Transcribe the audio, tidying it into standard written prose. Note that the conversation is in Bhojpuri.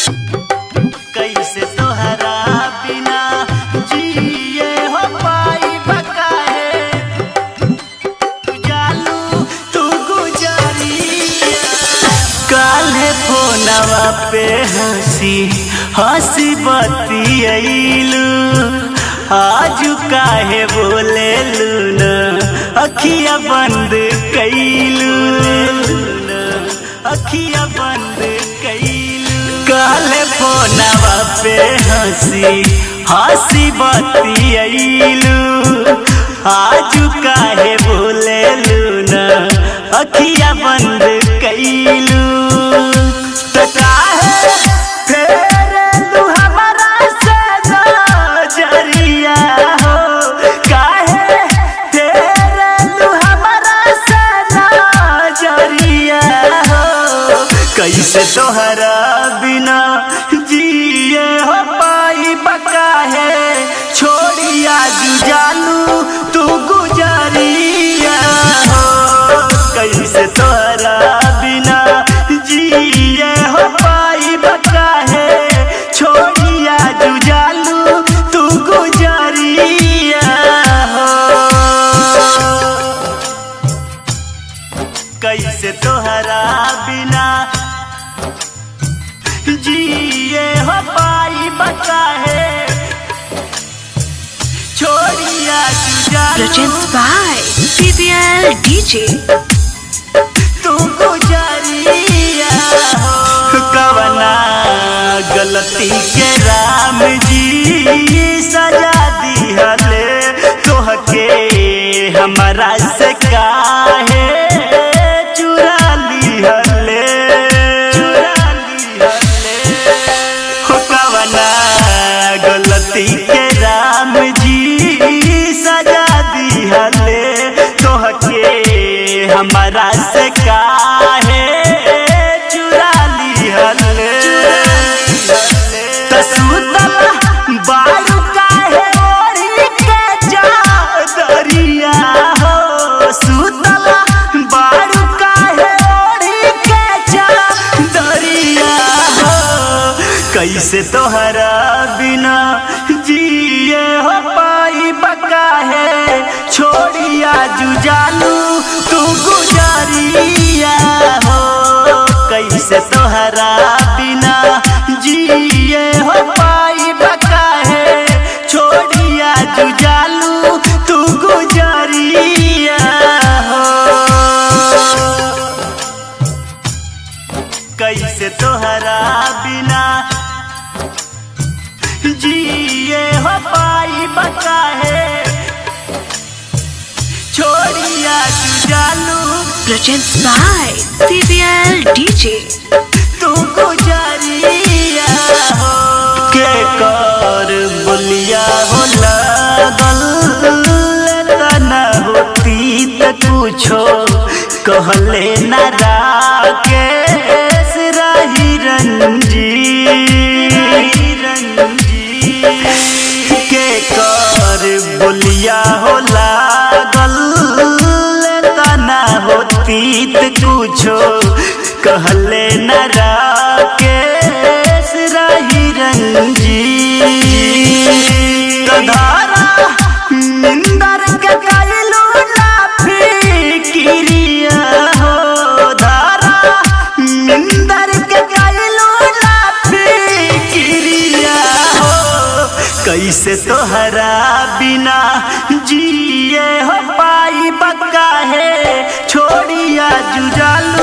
कैसे तोहरा बिना जिए हो पाई बकाहे जालू तू गुजरिया। काल्हे फोनवा पे हंसी हंसी बतियैलू आज काहे बोलेलू न अखिया बंद कैलू अखिया बंद कैलू। काल्हे फोनवा पे हंसी हंसी बतियैलू आज काहे बोलेलू न अखिया बंद कैलू। तो काहे फेरेलू हमरा से नजरिया हो काहे फेरेलू हमरा से नजरिया हो। कैसे तोहरा बिना जिए हो पाई बकाहे छोड़िया जुजालू तू गुजरिया हो। कैसे तोहरा बिना जिए हो पाई बकाहे छोड़िया जुजालू तू गुजरिया हो। कैसे तोहरा बिना जिए हो पाई बकाहे छोड़िया जुजालू Produced by CBL DJ. तू गुजरिया हो। कवना गलती के राम जी सजा दिहले तोहके हमरा से काहे चुरा लिहले हो। कवना गलती के राम जी सजा दिहले तोहके हमरा से काहे चुरा लिहले। तसुतला बारू काहे ओढ़ी के चादरिया हो सुतला बारू काहे ओढ़ी के चादरिया हो। कैसे तोहरा बिना जिए हो पाई बकाहे छोड़िया जुजालू तू गुजरिया हो। कैसे तोहरा बिना जिए हो पाई बकाहे छोड़िया जुजालू तू गुजरिया हो। कैसे तोहरा बिना जिए हो पाई बकाहे छोड़िया जुजालू Produced by CBL DJ. तू गुजरिया हो। के कर बोलिया हो लागल तना होती त कुछो कहले न राकेश रही रंजी के कर बोलिया हो लागल तना होती त कुछो कहले न राकेश रही रंजी। धारा निंदर के कैलू ना फिकिरिया हो धारा निंदर के कैलू ना फिकिरिया हो। कैसे तोहरा बिना जिए हो पाई बकाहे छोड़िया जुजालू